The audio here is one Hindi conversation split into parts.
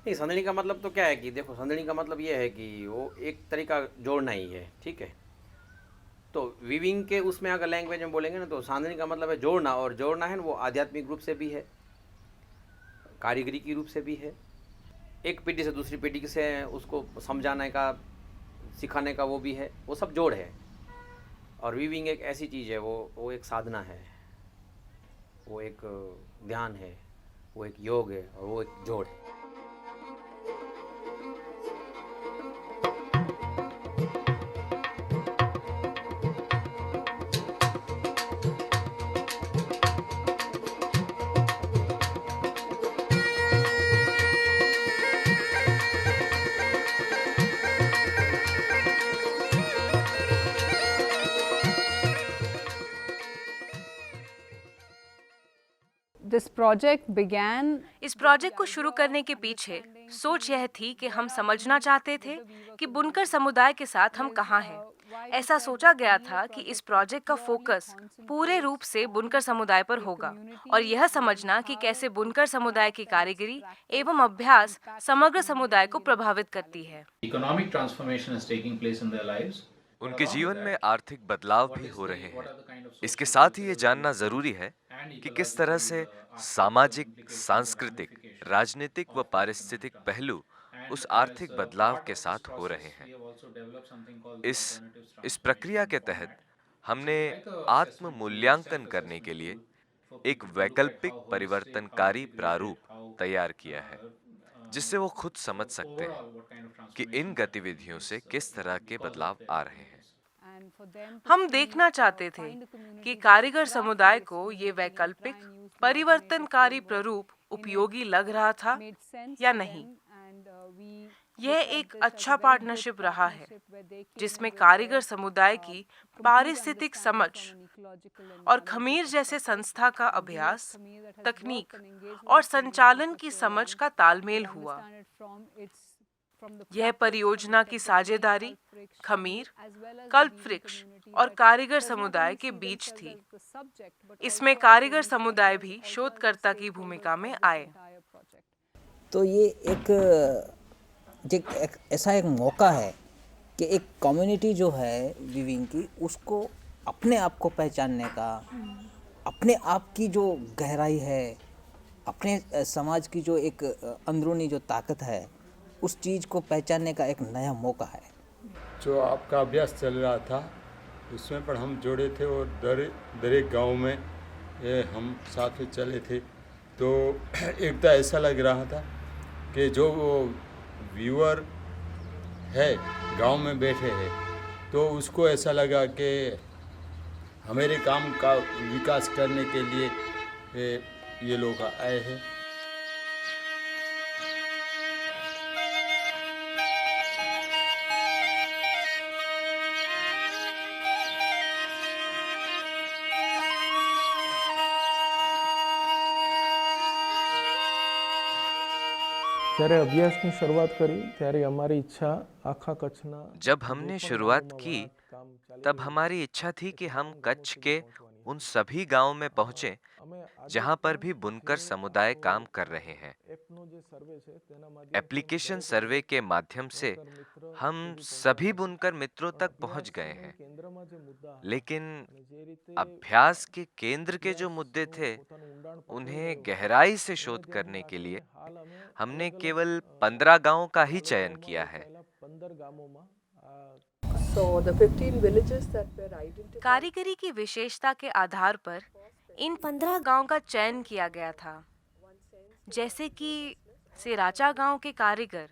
नहीं, संदड़ी का मतलब तो क्या है कि देखो, संदड़ी का मतलब ये है कि वो एक तरीका जोड़ना ही है, ठीक है। तो वीविंग के उसमें अगर लैंग्वेज में बोलेंगे ना, तो सांदनी का मतलब है जोड़ना, और जोड़ना है ना वो आध्यात्मिक रूप से भी है, कारीगरी की रूप से भी है, एक पीढ़ी से दूसरी पीढ़ी से उसको समझाने का, सिखाने का वो भी है, वो सब जोड़ है। और वीविंग एक ऐसी चीज़ है, वो एक साधना है, वो एक ध्यान है, वो एक योग है, और वो एक जोड़ है। This project began इस प्रोजेक्ट को शुरू करने के पीछे सोच यह थी कि हम समझना चाहते थे कि बुनकर समुदाय के साथ हम कहाँ हैं। ऐसा सोचा गया था कि इस प्रोजेक्ट का फोकस पूरे रूप से बुनकर समुदाय पर होगा और यह समझना कि कैसे बुनकर समुदाय की कारीगरी एवं अभ्यास समग्र समुदाय को प्रभावित करती है। Economic transformation is taking place in their lives, but उनके along with जीवन में that, आर्थिक बदलाव what भी is हो the रहे what हैं। are the kind of इसके social, साथ ही ये cultural, जानना जरूरी है and कि किस तरह से ecological aspects or सामाजिक, implications or सांस्कृतिक, ramifications राजनीतिक व of economic पारिस्थितिक पहलू transformation. And उस as आर्थिक बदलाव part के of this साथ हो रहे process, हैं। we have also developed something called the इस alternatives इस प्रक्रिया transformation के तहत format, which हमने is like a आत्म assessment tool, मूल्यांकन करने के self-assessment लिए tool for एक people to look at वैकल्पिक how holistic, how परिवर्तनकारी integrated, प्रारूप how तैयार किया है, जिससे वो खुद समझ sort of सकते हैं overall what kind of कि इन transformations are taking गतिविधियों place से किस तरह के because बदलाव of their आ रहे हैं। activities. and for them to हम see, देखना चाहते थे find a कि community that कारीगर scrapped समुदाय the को ये experimenting and try वैकल्पिक and use the alternative परिवर्तनकारी framework प्रारूप in it उपयोगी लग रहा था made sense या for नहीं। them, and we यह looked at एक this as अच्छा a very good पार्टनरशिप रहा है partnership where they came in जिसमें with कारीगर their समुदाय की complete पारिस्थितिक understanding समझ from an ecological और environmental खमीर जैसे perspective, संस्था का and we at अभ्यास, Khamir that has तकनीक worked and engaged with और this community संचालन for की so समझ long का तालमेल will हुआ। understand it from the यह practice, from the परियोजना की technical साझेदारी Kalpvriksh, खमीर, as well as the weaving Kalpavriksha community और that कारीगर does not समुदाय only के see बीच themselves थी। as the subject but इसमें also as the कारीगर समुदाय initiators, भी also as the शोधकर्ता की stakeholders भूमिका में of this आए। entire project. तो ये एक ऐसा एक मौका है कि एक कम्युनिटी जो है विविंग की, उसको अपने आप को पहचानने का, अपने आप की जो गहराई है, अपने समाज की जो एक अंदरूनी जो ताकत है, उस चीज़ को पहचानने का एक नया मौका है। जो आपका अभ्यास चल रहा था उसमें पर हम जोड़े थे और दर एक गाँव में ये हम साथ में चले थे। तो एकता ऐसा लग रहा था कि जो वो व्यूअर है गांव में बैठे हैं, तो उसको ऐसा लगा कि हमारे काम का विकास करने के लिए ये लोग आए हैं। જ્યારે અભ્યાસની શરૂઆત કરી ત્યારે અમારી ઈચ્છા આખા કચ્છના जब हमने शुरुआत की तब हमारी इच्छा थी कि हम कच्छ के उन सभी गांवों में पहुंचें जहां पर भी बुनकर समुदाय काम कर रहे हैं। एप्लीकेशन सर्वे के माध्यम से हम सभी बुनकर मित्रों तक पहुंच गए हैं, लेकिन अभ्यास के केंद्र के जो मुद्दे थे उन्हें गहराई से शोध करने के लिए हमने केवल 15 गांवों का ही चयन किया है। So the 15 villages that were identified. कारीगरी की विशेषता के आधार पर इन 15 गांव का चयन किया गया था, जैसे कि सिराचा गांव के कारीगर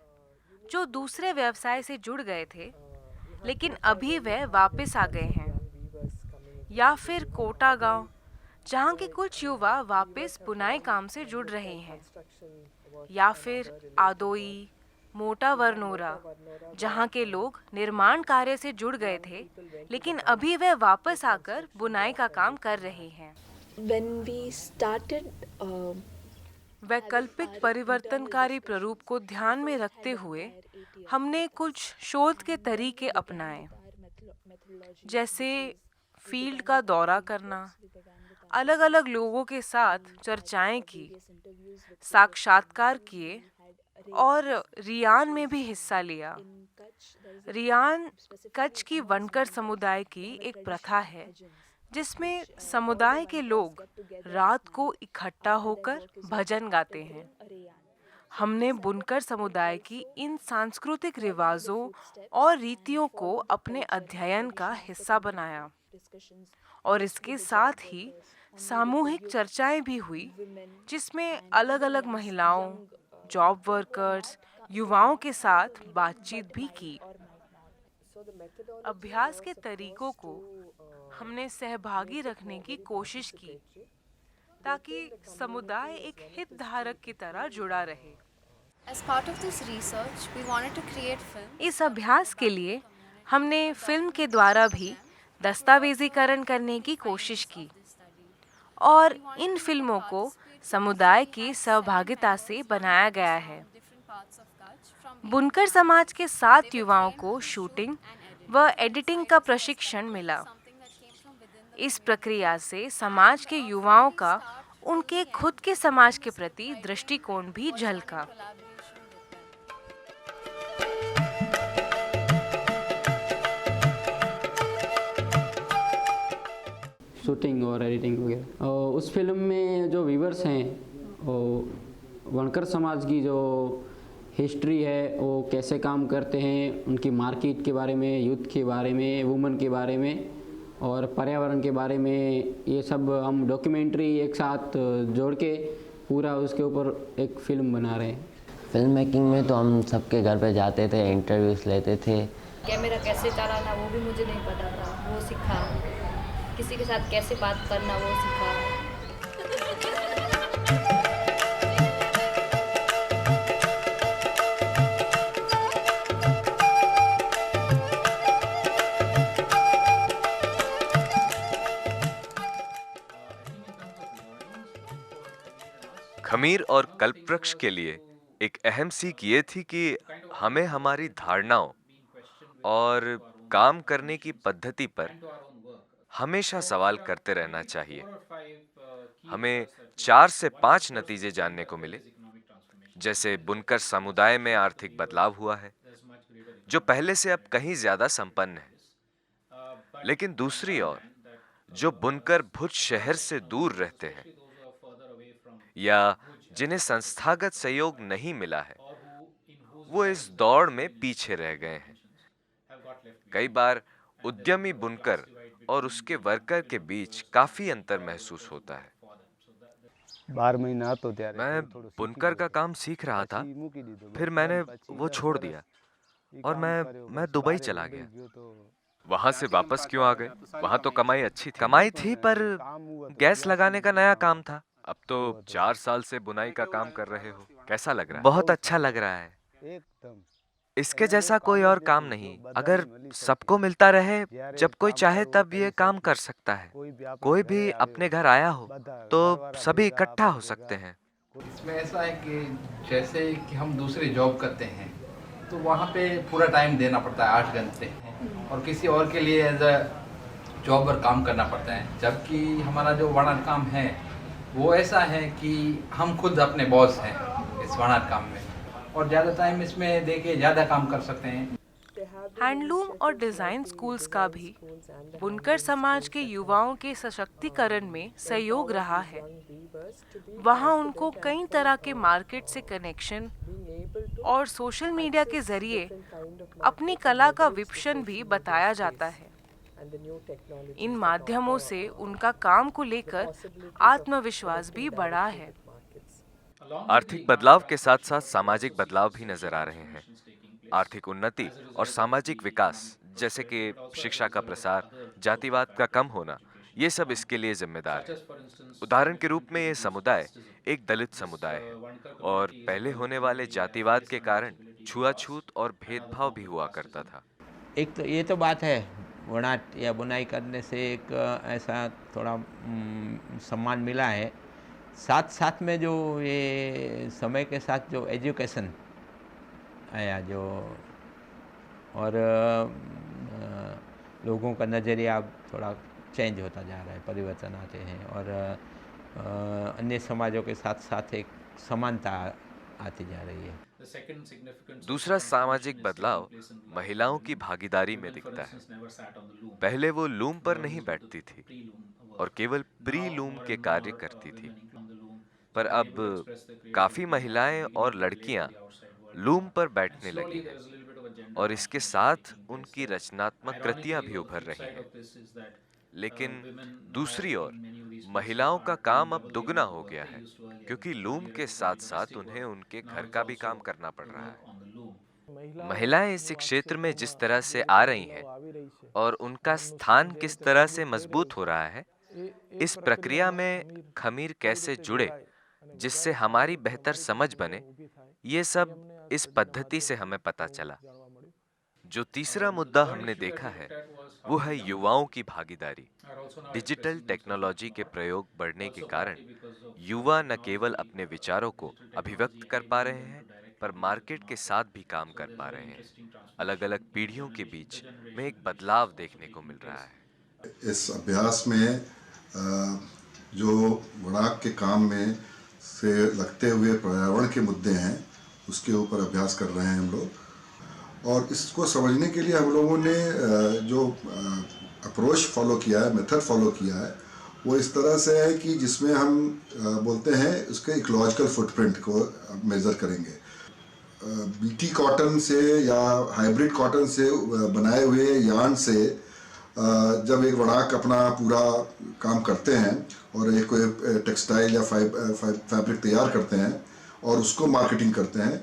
जो दूसरे व्यवसाय से जुड़ गए थे लेकिन अभी वह वापस आ गए हैं, या फिर कोटा गांव जहां के कुछ युवा वापस बुनाई काम से जुड़ रहे हैं, या फिर आदोई, मोटा वरनोरा जहां के लोग निर्माण कार्य से जुड़ गए थे लेकिन अभी वह वापस आकर बुनाई का काम कर रहे हैं। When we started वैकल्पिक परिवर्तनकारी प्रारूप को ध्यान में रखते हुए हमने कुछ शोध के तरीके अपनाए, जैसे फील्ड का दौरा करना, अलग अलग लोगों के साथ चर्चाएं की, साक्षात्कार किए और रियान में भी हिस्सा लिया। रियान कच्छ की वनकर समुदाय की एक प्रथा है जिसमें समुदाय के लोग रात को इकट्ठा होकर भजन गाते हैं। हमने बुनकर समुदाय की इन सांस्कृतिक रिवाजों और रीतियों को अपने अध्ययन का हिस्सा बनाया और इसके साथ ही सामूहिक चर्चाएं भी हुई जिसमें अलग-अलग महिलाओं, जॉब वर्कर्स, युवाओं के साथ बातचीत भी की। अभ्यास के तरीकों को हमने सहभागी रखने की कोशिश की ताकि समुदाय एक हितधारक की तरह जुड़ा रहे। As part of this research, we wanted to create film. इस अभ्यास के लिए हमने फिल्म के द्वारा भी दस्तावेजीकरण करने की कोशिश की और इन फिल्मों को समुदाय की सहभागिता से बनाया गया है। बुनकर समाज के 7 युवाओं को शूटिंग व एडिटिंग का प्रशिक्षण मिला। इस प्रक्रिया से समाज के युवाओं का उनके खुद के समाज के प्रति दृष्टिकोण भी झलका। शूटिंग और एडिटिंग वगैरह। और उस फिल्म में जो व्यूवर्स हैं वो वनकर समाज की जो हिस्ट्री है वो कैसे काम करते हैं, उनकी मार्केट के बारे में, यूथ के बारे में, वुमेन के बारे में और पर्यावरण के बारे में, ये सब हम डॉक्यूमेंट्री एक साथ जोड़ के पूरा उसके ऊपर एक फिल्म बना रहे हैं। फिल्म मेकिंग में तो हम सबके घर पे जाते थे, इंटरव्यूज़ लेते थे। कैमरा कैसे चलाना वो भी मुझे नहीं पता था, वो सीखा। किसी के साथ कैसे बात करना वो सीखा। खमीर और कल्पवृक्ष के लिए एक अहम सीख ये थी कि हमें हमारी धारणाओं और काम करने की पद्धति पर हमेशा सवाल करते रहना चाहिए। हमें 4 से 5 नतीजे जानने को मिले, जैसे बुनकर समुदाय में आर्थिक बदलाव हुआ है, जो पहले से अब कहीं ज्यादा संपन्न है। लेकिन दूसरी ओर जो बुनकर भुज शहर से दूर रहते हैं या जिन्हें संस्थागत सहयोग नहीं मिला है, वो इस दौड़ में पीछे रह गए हैं। कई बार उद्यमी बुनकर और उसके वर्कर के बीच काफी अंतर महसूस होता है। 12 महीना तो मैं बुनकर का काम सीख रहा था, फिर मैंने वो छोड़ दिया और मैं दुबई चला गया। वहां से वापस क्यों आ गए? वहां तो कमाई अच्छी थी। कमाई थी पर गैस लगाने का नया काम था। अब तो 4 साल से बुनाई का काम कर रहे हो, कैसा लग रहा है? बहुत अच्छा लग रहा है। इसके जैसा कोई और काम नहीं। अगर सबको मिलता रहे, जब कोई चाहे तब ये काम कर सकता है। कोई भी अपने घर आया हो तो सभी इकट्ठा हो सकते हैं। इसमें ऐसा है कि जैसे कि हम दूसरी जॉब करते हैं तो वहाँ पे पूरा टाइम देना पड़ता है 8 घंटे, और किसी और के लिए एज अ जॉबर काम करना पड़ता है। जबकि हमारा जो वनाट काम है वो ऐसा है कि हम खुद अपने बॉस हैं इस वनाट काम में, और ज़्यादा टाइम इसमें देके ज़्यादा काम कर सकते हैं। हैंडलूम और डिजाइन स्कूल्स का भी बुनकर समाज के युवाओं के सशक्तिकरण में सहयोग रहा है। वहाँ उनको कई तरह के मार्केट से कनेक्शन और सोशल मीडिया के जरिए अपनी कला का विपणन भी बताया जाता है। इन माध्यमों से उनका काम को लेकर आत्मविश्वास भी बढ़ा है। आर्थिक बदलाव के साथ साथ सामाजिक बदलाव भी नजर आ रहे हैं। आर्थिक उन्नति और सामाजिक विकास, जैसे कि शिक्षा का प्रसार, जातिवाद का कम होना, ये सब इसके लिए जिम्मेदार है। उदाहरण के रूप में ये समुदाय एक दलित समुदाय है और पहले होने वाले जातिवाद के कारण छुआछूत और भेदभाव भी हुआ करता था। एक तो ये तो बात है, वनाट या बुनाई करने से एक ऐसा थोड़ा सम्मान मिला है। साथ साथ में जो ये समय के साथ जो एजुकेशन आया, जो और लोगों का नज़रिया थोड़ा चेंज होता जा रहा है, परिवर्तन आते हैं और अन्य समाजों के साथ साथ एक समानता आती जा रही है। दूसरा सामाजिक बदलाव महिलाओं की भागीदारी में दिखता है। पहले वो लूम पर नहीं बैठती थी और केवल प्री लूम के कार्य करती थी, पर अब काफी महिलाएं और लड़कियां लूम पर बैठने लगी हैं और इसके साथ उनकी रचनात्मक कृतियां भी उभर रही हैं। लेकिन दूसरी ओर महिलाओं का काम अब दुगना हो गया है, क्योंकि लूम के साथ साथ उन्हें उनके घर का भी काम करना पड़ रहा है। महिलाएं इस क्षेत्र में जिस तरह से आ रही हैं और उनका स्थान किस तरह से मजबूत हो रहा है, इस प्रक्रिया में खमीर कैसे जुड़े जिससे हमारी बेहतर समझ बने, ये सब इस पद्धति से हमें पता चला। जो तीसरा मुद्दा हमने देखा है वो है युवाओं की भागीदारी। डिजिटल टेक्नोलॉजी के प्रयोग बढ़ने के कारण युवा न केवल अपने विचारों को अभिव्यक्त कर पा रहे हैं, पर मार्केट के साथ भी काम कर पा रहे हैं। अलग-अलग पीढ़ियों के बीच में एक बदलाव देखने को मिल रहा है। इस अभ्यास में जो वणाक के काम में से लगते हुए पर्यावरण के मुद्दे हैं, उसके ऊपर अभ्यास कर रहे हैं हम लोग। और इसको समझने के लिए हम लोगों ने जो अप्रोच फॉलो किया है, मेथड फॉलो किया है, वो इस तरह से है कि जिसमें हम बोलते हैं उसके इकोलॉजिकल फुटप्रिंट को मेज़र करेंगे। बीटी कॉटन से या हाइब्रिड कॉटन से बनाए हुए यार्न से जब एक वणाक अपना पूरा काम करते हैं और एक कोई टेक्सटाइल या फैब्रिक तैयार करते हैं और उसको मार्केटिंग करते हैं,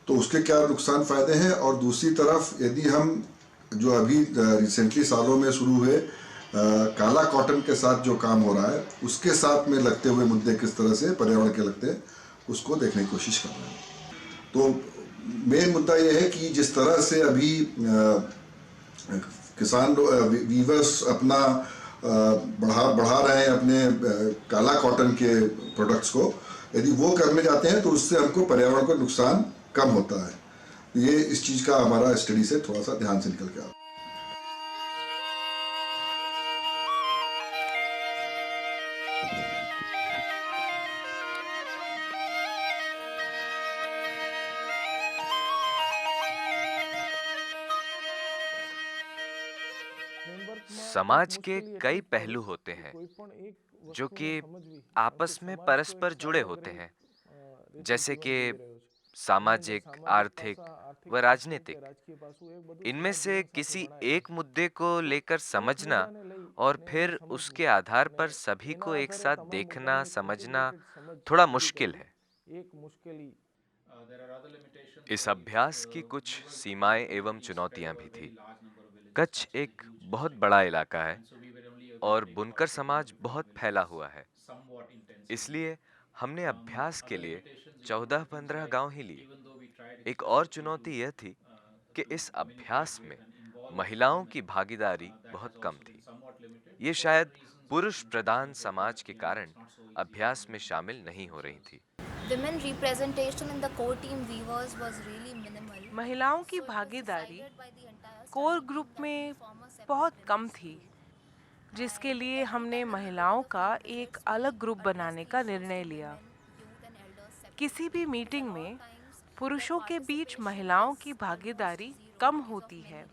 तो उसके क्या नुकसान फ़ायदे हैं। और दूसरी तरफ यदि हम जो अभी रिसेंटली सालों में शुरू हुए काला कॉटन के साथ जो काम हो रहा है, उसके साथ में लगते हुए मुद्दे किस तरह से पर्यावरण के लगते हैं, उसको देखने की कोशिश कर रहे हैं। तो मेन मुद्दा ये है कि जिस तरह से अभी किसान वीवर्स अपना बढ़ा रहे हैं अपने काला कॉटन के प्रोडक्ट्स को, यदि वो करने जाते हैं तो उससे हमको पर्यावरण को नुकसान कम होता है। ये इस चीज़ का हमारा स्टडी से थोड़ा सा ध्यान से निकल के आता है। समाज के कई पहलू होते हैं जो कि आपस में परस्पर जुड़े होते हैं, जैसे कि सामाजिक, आर्थिक व राजनीतिक। इनमें से किसी एक मुद्दे को लेकर समझना और फिर उसके आधार पर सभी को एक साथ देखना, समझना थोड़ा मुश्किल है। इस अभ्यास की कुछ सीमाएं एवं चुनौतियां भी थी। कच्छ एक बहुत बड़ा इलाका है और बुनकर समाज बहुत फैला हुआ है, इसलिए हमने अभ्यास के लिए 14-15 गांव ही लिए। एक और चुनौती यह थी कि इस अभ्यास में महिलाओं की भागीदारी बहुत कम थी। ये शायद पुरुष प्रधान समाज के कारण अभ्यास में शामिल नहीं हो रही थी। Women representation in the core team weavers was really minimal. महिलाओं की भागीदारी कोर ग्रुप में बहुत कम थी, जिसके लिए हमने महिलाओं का एक अलग ग्रुप बनाने का निर्णय लिया। किसी भी मीटिंग में पुरुषों के बीच महिलाओं की भागीदारी कम होती है।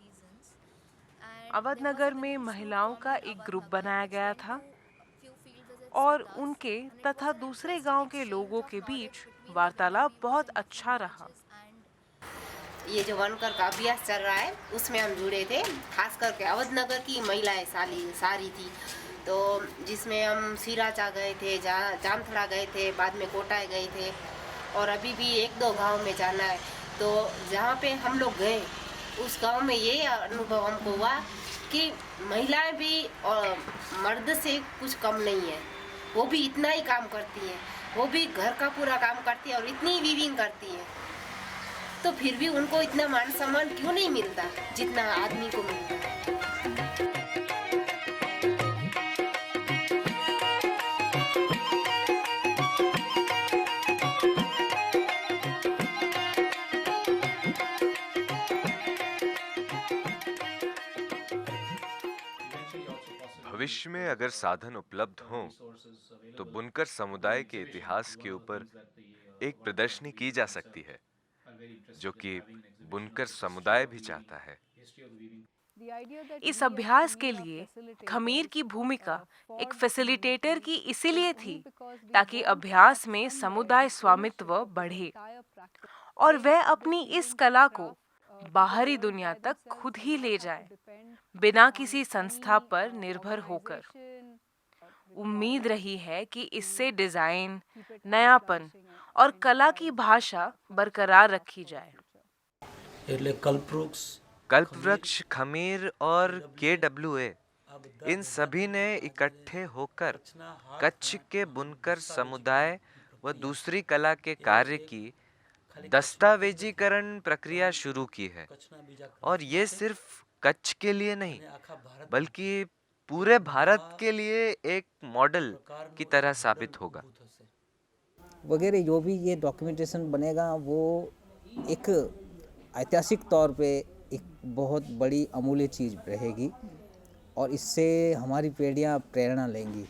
अवधनगर में महिलाओं का एक ग्रुप बनाया गया था और उनके तथा दूसरे गांव के लोगों के बीच वार्तालाप बहुत अच्छा रहा। ये जो वनकर का अभ्यास चल रहा है उसमें हम जुड़े थे, खास करके अवधनगर की महिलाएं सारी थी, तो जिसमें हम सिराचा गए थे, जामथड़ा गए थे, बाद में कोटाए गए थे और अभी भी 1-2 गांव में जाना है। तो जहाँ पे हम लोग गए उस गांव में ये अनुभव हमको हुआ कि महिलाएं भी और मर्द से कुछ कम नहीं है, वो भी इतना ही काम करती हैं, वो भी घर का पूरा काम करती है और इतनी वीविंग करती है, तो फिर भी उनको इतना मान सम्मान क्यों नहीं मिलता जितना आदमी को मिलता है। भविष्य में अगर साधन उपलब्ध हों तो बुनकर समुदाय के इतिहास के ऊपर एक प्रदर्शनी की जा सकती है, जो कि बुनकर समुदाय भी चाहता है। इस अभ्यास के लिए खमीर की भूमिका एक फैसिलिटेटर की इसीलिए थी ताकि अभ्यास में समुदाय स्वामित्व बढ़े और वह अपनी इस कला को बाहरी दुनिया तक खुद ही ले जाए, बिना किसी संस्था पर निर्भर होकर। उम्मीद रही है कि इससे डिजाइन, नयापन और कला की भाषा बरकरार रखी जाए। कल्पवृक्ष, खमीर और KWA इन सभी ने इकट्ठे होकर कच्छ के बुनकर समुदाय व दूसरी कला के कार्य की दस्तावेजीकरण प्रक्रिया शुरू की है। और ये सिर्फ कच्छ के लिए नहीं, बल्कि पूरे भारत के लिए एक मॉडल की तरह साबित होगा। वगैरह जो भी ये डॉक्यूमेंटेशन बनेगा वो एक ऐतिहासिक तौर पे एक बहुत बड़ी अमूल्य चीज़ रहेगी और इससे हमारी पीढ़ियाँ प्रेरणा लेंगी।